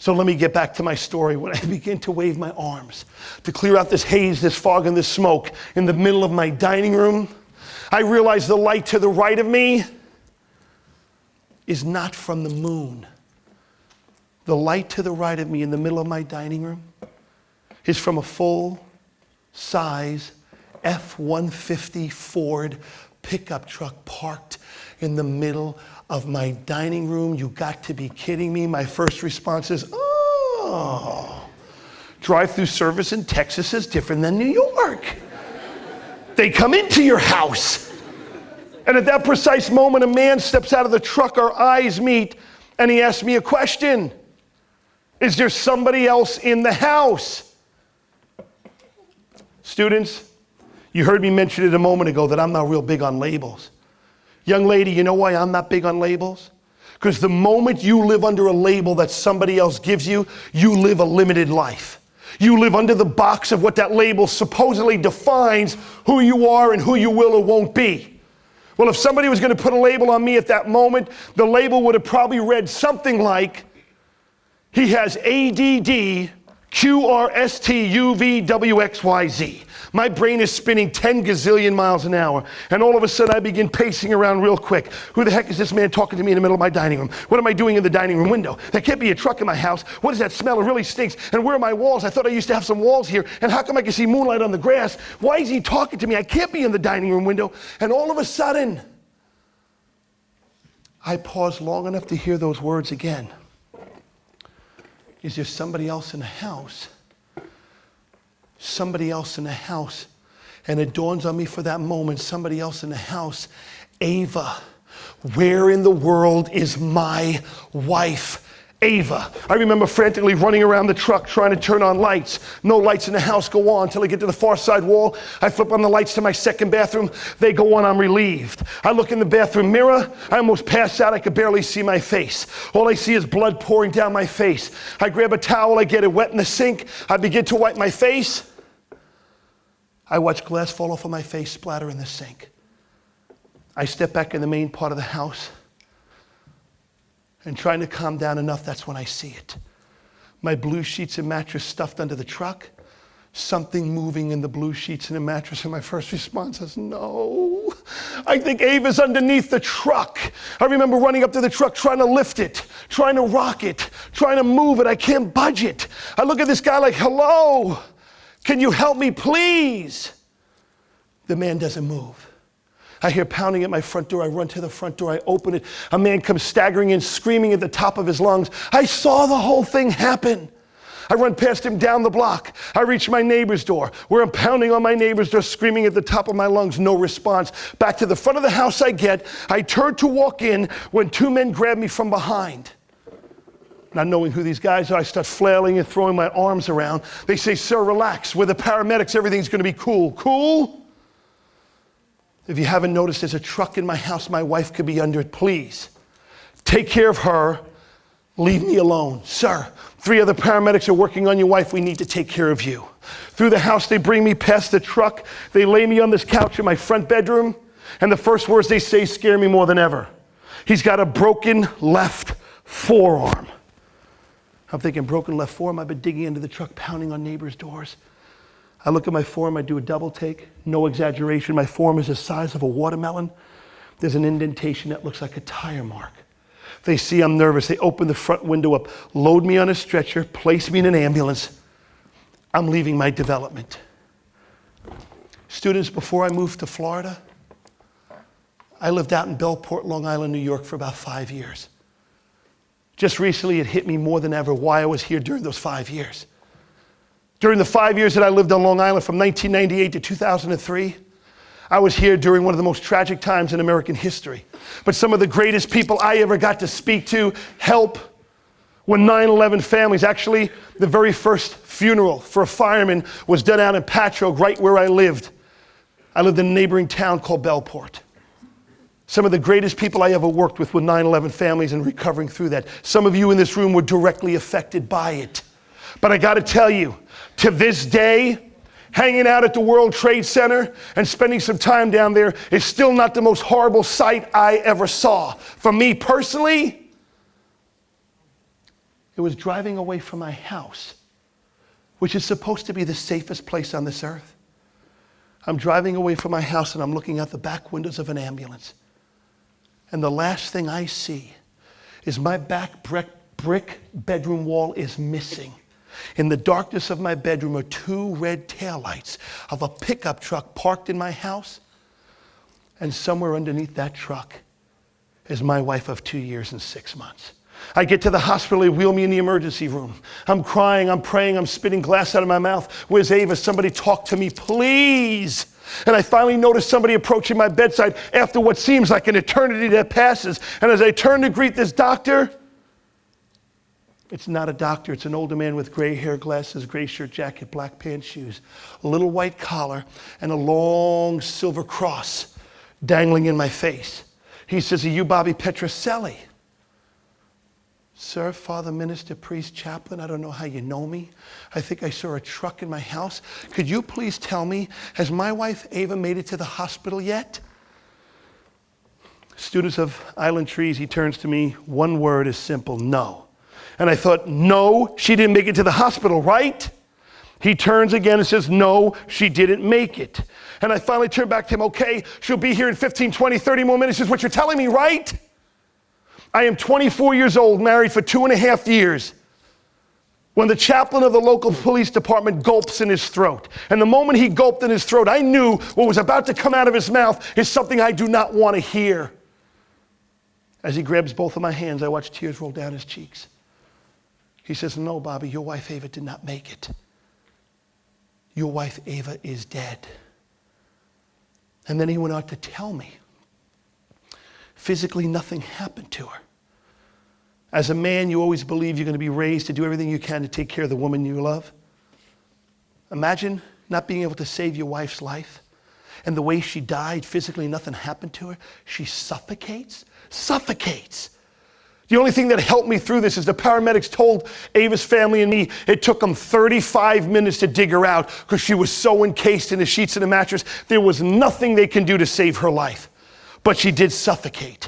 So let me get back to my story. When I begin to wave my arms to clear out this haze, this fog, and this smoke in the middle of my dining room, I realize the light to the right of me is not from the moon. The light to the right of me in the middle of my dining room is from a full-size F-150 Ford pickup truck parked in the middle of my dining room. You got to be kidding me. My first response is, oh, drive-through service in Texas is different than New York. They come into your house. And at that precise moment, a man steps out of the truck, our eyes meet, and he asks me a question. Is there somebody else in the house? Students, you heard me mention it a moment ago that I'm not real big on labels. Young lady, you know why I'm not big on labels? Because the moment you live under a label that somebody else gives you, you live a limited life. You live under the box of what that label supposedly defines who you are and who you will or won't be. Well, if somebody was going to put a label on me at that moment, the label would have probably read something like, he has ADD, QRSTUVWXYZ. My brain is spinning 10 gazillion miles an hour, and all of a sudden I begin pacing around real quick. Who the heck is this man talking to me in the middle of my dining room? What am I doing in the dining room window? There can't be a truck in my house. What is that smell? It really stinks. And where are my walls? I thought I used to have some walls here, and how come I can see moonlight on the grass? Why is he talking to me? I can't be in the dining room window. And all of a sudden, I paused long enough to hear those words again. Is there somebody else in the house? Somebody else in the house. And it dawns on me for that moment, somebody else in the house. Ava, where in the world is my wife? Ava. I remember frantically running around the truck trying to turn on lights. No lights in the house go on until I get to the far side wall. I flip on the lights to my second bathroom. They go on, I'm relieved. I look in the bathroom mirror. I almost pass out. I could barely see my face. All I see is blood pouring down my face. I grab a towel. I get it wet in the sink. I begin to wipe my face. I watch glass fall off of my face, splatter in the sink. I step back in the main part of the house. And trying to calm down enough, that's when I see it. My blue sheets and mattress stuffed under the truck. Something moving in the blue sheets and the mattress. And my first response is, no. I think Ava's underneath the truck. I remember running up to the truck, trying to lift it, trying to rock it, trying to move it. I can't budge it. I look at this guy like, hello, can you help me, please? The man doesn't move. I hear pounding at my front door. I run to the front door. I open it. A man comes staggering in, screaming at the top of his lungs. I saw the whole thing happen. I run past him down the block. I reach my neighbor's door, where I'm pounding on my neighbor's door, screaming at the top of my lungs. No response. Back to the front of the house I get. I turn to walk in when two men grab me from behind. Not knowing who these guys are, I start flailing and throwing my arms around. They say, sir, relax. We're the paramedics. Everything's going to be cool. Cool? If you haven't noticed, there's a truck in my house. My wife could be under it. Please, take care of her. Leave me alone. Sir, 3 other paramedics are working on your wife. We need to take care of you. Through the house, they bring me past the truck. They lay me on this couch in my front bedroom. And the first words they say scare me more than ever. He's got a broken left forearm. I'm thinking, broken left forearm? I've been digging into the truck, pounding on neighbors' doors. I look at my forearm, I do a double take, no exaggeration. My forearm is the size of a watermelon. There's an indentation that looks like a tire mark. They see I'm nervous. They open the front window up, load me on a stretcher, place me in an ambulance. I'm leaving my development. Students, before I moved to Florida, I lived out in Bellport, Long Island, New York for about 5 years. Just recently, it hit me more than ever why I was here during those 5 years. During the 5 years that I lived on Long Island from 1998 to 2003, I was here during one of the most tragic times in American history. But some of the greatest people I ever got to speak to, help, when 9/11 families, actually the very first funeral for a fireman was done out in Patchogue, right where I lived. I lived in a neighboring town called Bellport. Some of the greatest people I ever worked with 9/11 families and recovering through that. Some of you in this room were directly affected by it. But I got to tell you, to this day, hanging out at the World Trade Center and spending some time down there is still not the most horrible sight I ever saw. For me personally, It was driving away from my house, which is supposed to be the safest place on this earth. I'm driving away from my house and I'm looking out the back windows of an ambulance. And the last thing I see is my back brick bedroom wall is missing. In the darkness of my bedroom are two red taillights of a pickup truck parked in my house. And somewhere underneath that truck is my wife of 2 years and 6 months. I get to the hospital, they wheel me in the emergency room. I'm crying, I'm praying, I'm spitting glass out of my mouth. Where's Ava? Somebody talk to me, please. And I finally notice somebody approaching my bedside after what seems like an eternity that passes. And as I turn to greet this doctor, it's not a doctor, it's an older man with gray hair, glasses, gray shirt, jacket, black pants, shoes, a little white collar, and a long silver cross dangling in my face. He says, "Are you Bobby Petrocelli?" "Sir, father, minister, priest, chaplain, I don't know how you know me. I think I saw a truck in my house. Could you please tell me, has my wife Ava made it to the hospital yet?" Students of Island Trees, he turns to me, one word is simple, no. And I thought, no, she didn't make it to the hospital, right? He turns again and says, no, she didn't make it. And I finally turn back to him, okay, she'll be here in 15, 20, 30 more minutes. He says, what you're telling me, right? I am 24 years old, married for 2.5 years, when the chaplain of the local police department gulps in his throat. And the moment he gulped in his throat, I knew what was about to come out of his mouth is something I do not want to hear. As he grabs both of my hands, I watch tears roll down his cheeks. He says, no, Bobby, your wife Ava did not make it. Your wife Ava is dead. And then he went on to tell me, physically nothing happened to her. As a man, you always believe you're going to be raised to do everything you can to take care of the woman you love. Imagine not being able to save your wife's life. And the way she died, physically nothing happened to her. She suffocates. The only thing that helped me through this is the paramedics told Ava's family and me it took them 35 minutes to dig her out because she was so encased in the sheets and the mattress. There was nothing they can do to save her life. But she did suffocate.